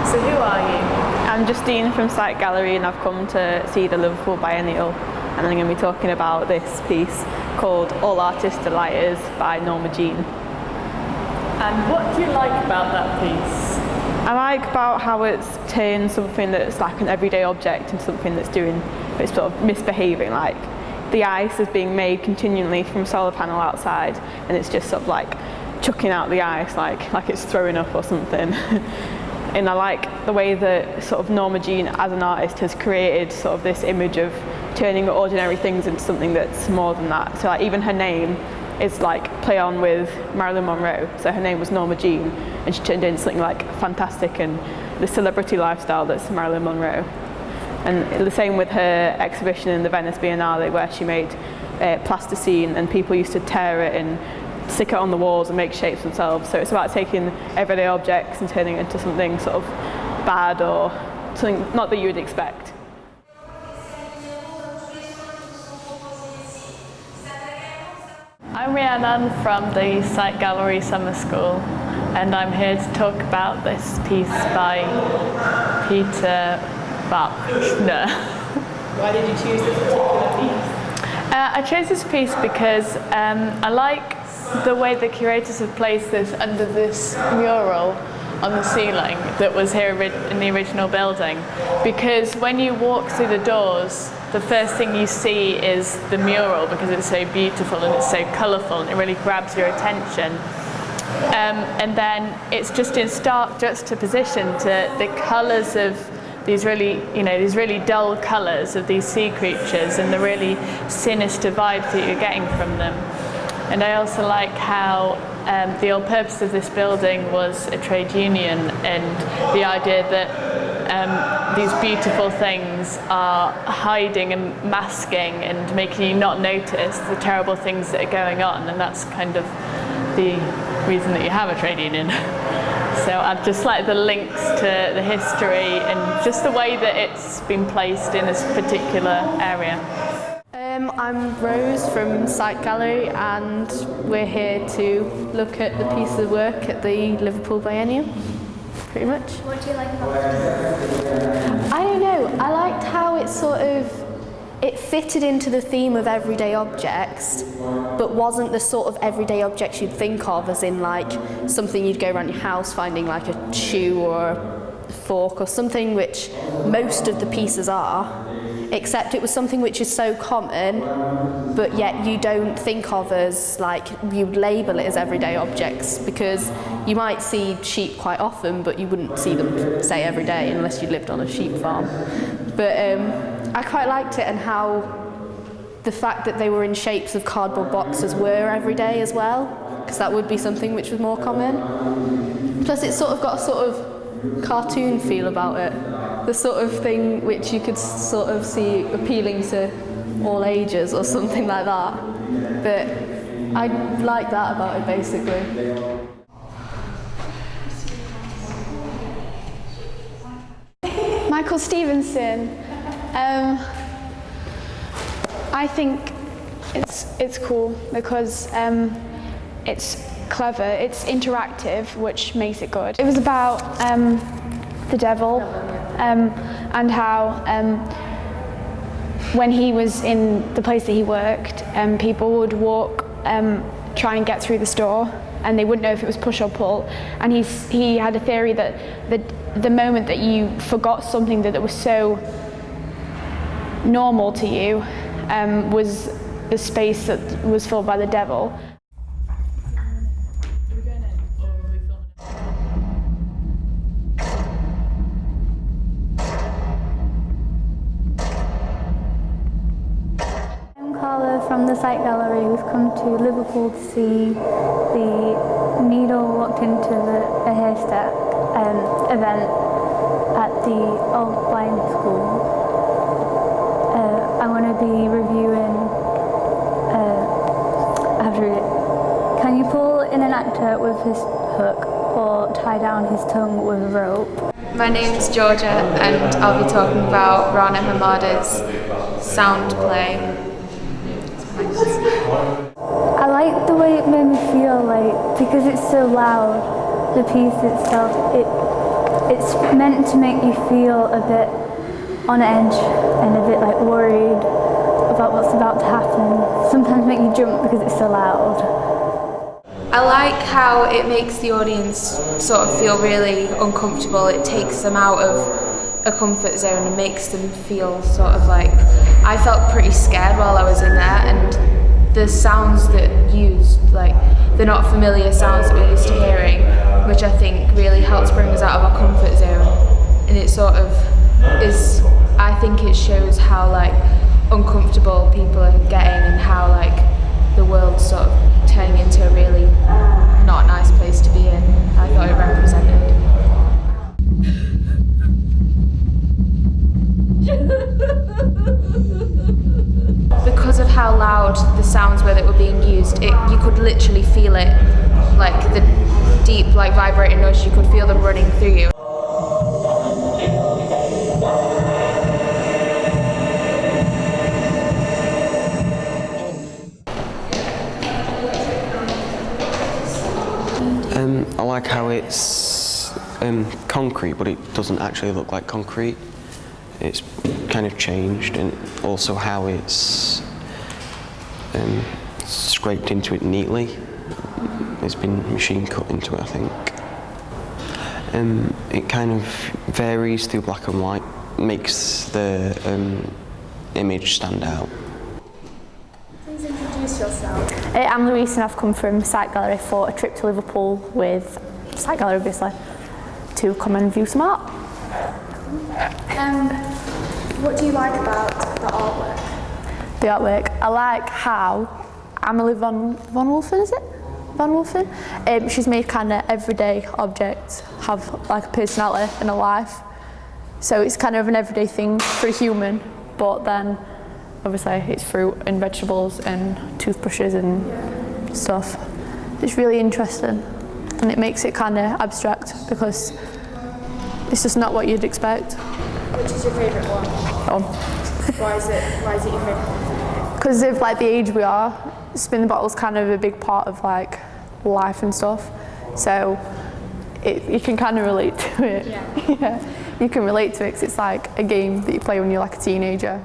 So who are you? I'm Justine from Sight Gallery, and I've come to see the Liverpool Biennial, and I'm going to be talking about this piece called All Artists are Liars by Norma Jean. And what do you like about that piece? I like about how it's turned something that's like an everyday object into something that's it's sort of misbehaving. Like the ice is being made continually from a solar panel outside, and it's just sort of like chucking out the ice like it's throwing up or something. And I like the way that sort of Norma Jean as an artist has created sort of this image of turning ordinary things into something that's more than that. So like even her name is like play on with Marilyn Monroe. So her name was Norma Jean, and she turned into something like fantastic and the celebrity lifestyle that's Marilyn Monroe. And the same with her exhibition in the Venice Biennale, where she made plasticine, and people used to tear it and stick it on the walls and make shapes themselves. So it's about taking everyday objects and turning it into something sort of bad or something not that you would expect. I'm Rhiannon from the Sight Gallery Summer School, and I'm here to talk about this piece by Peter Wagner. Why did you choose this particular piece? I chose this piece because I like the way the curators have placed this under this mural on the ceiling that was here in the original building, because when you walk through the doors, the first thing you see is the mural, because it's so beautiful and it's so colourful and it really grabs your attention. And then it's just in stark juxtaposition to the colours of these really dull colours of these sea creatures and the really sinister vibes that you're getting from them. And I also like how the whole purpose of this building was a trade union, and the idea that these beautiful things are hiding and masking and making you not notice the terrible things that are going on, and that's kind of the reason that you have a trade union. So I've just liked the links to the history and just the way that it's been placed in this particular area. I'm Rose from Sight Gallery, and we're here to look at the piece of work at the Liverpool Biennial, pretty much. What do you like about it? I don't know, I liked how it fitted into the theme of everyday objects, but wasn't the sort of everyday objects you'd think of as in like something you'd go around your house finding, like a shoe or a fork or something, which most of the pieces are. Except it was something which is so common, but yet you don't think of as like, you'd label it as everyday objects, because you might see sheep quite often, but you wouldn't see them, say, every day unless you lived on a sheep farm. But I quite liked it, and how the fact that they were in shapes of cardboard boxes were every day as well, because that would be something which was more common. Plus it's sort of got a sort of cartoon feel about it. The sort of thing which you could sort of see appealing to all ages or something like that. But I like that about it, basically. Michael Stevenson. I think it's cool because it's clever, it's interactive, which makes it good. It was about the devil. And how when he was in the place that he worked, people would walk, try and get through the store, and they wouldn't know if it was push or pull. And he had a theory that the moment that you forgot something that was so normal to you was the space that was filled by the devil. From the Sight Gallery, we've come to Liverpool to see the Needle Walked into a Haystack event at the Old Blind School. I'm going to be reviewing, I have to read it. Can you pull in an actor with his hook or tie down his tongue with a rope? My name's Georgia and I'll be talking about Rana Hamada's sound play. I like the way it made me feel, like, because it's so loud, the piece itself, it's meant to make you feel a bit on edge and a bit like worried about what's about to happen. Sometimes make you jump because it's so loud. I like how it makes the audience sort of feel really uncomfortable. It takes them out of a comfort zone and makes them feel sort of like, I felt pretty scared while I was in there, and the sounds that used, like, they're not familiar sounds that we're used to hearing, which I think really helps bring us out of our comfort zone. And it sort of is, I think it shows how like uncomfortable people are getting and how like the world's sort of turning into a really not nice place to be in. I thought it represented. Because of how loud the sounds were that were being used, you could literally feel it, like the deep, like vibrating noise. You could feel them running through you. I like how it's concrete, but it doesn't actually look like concrete. It's kind of changed, and also how it's scraped into it neatly. It's been machine cut into it, I think. It kind of varies through black and white, makes the image stand out. Please introduce yourself. I'm Louise and I've come from Sight Gallery for a trip to Liverpool with Sight Gallery, obviously, to come and view some art. What do you like about the artwork? The artwork, I like how Amelie von Wolfen, is it? Van Wolfen? She's made kind of everyday objects have like a personality and a life. So it's kind of an everyday thing for a human, but then obviously it's fruit and vegetables and toothbrushes and stuff. It's really interesting, and it makes it kind of abstract because it's just not what you'd expect. Which is your favourite one? Why is it your favourite one? Because of like the age we are, spin the bottle's kind of a big part of like life and stuff. So you can kind of relate to it. Yeah. Yeah, you can relate to it because it's like a game that you play when you're like a teenager.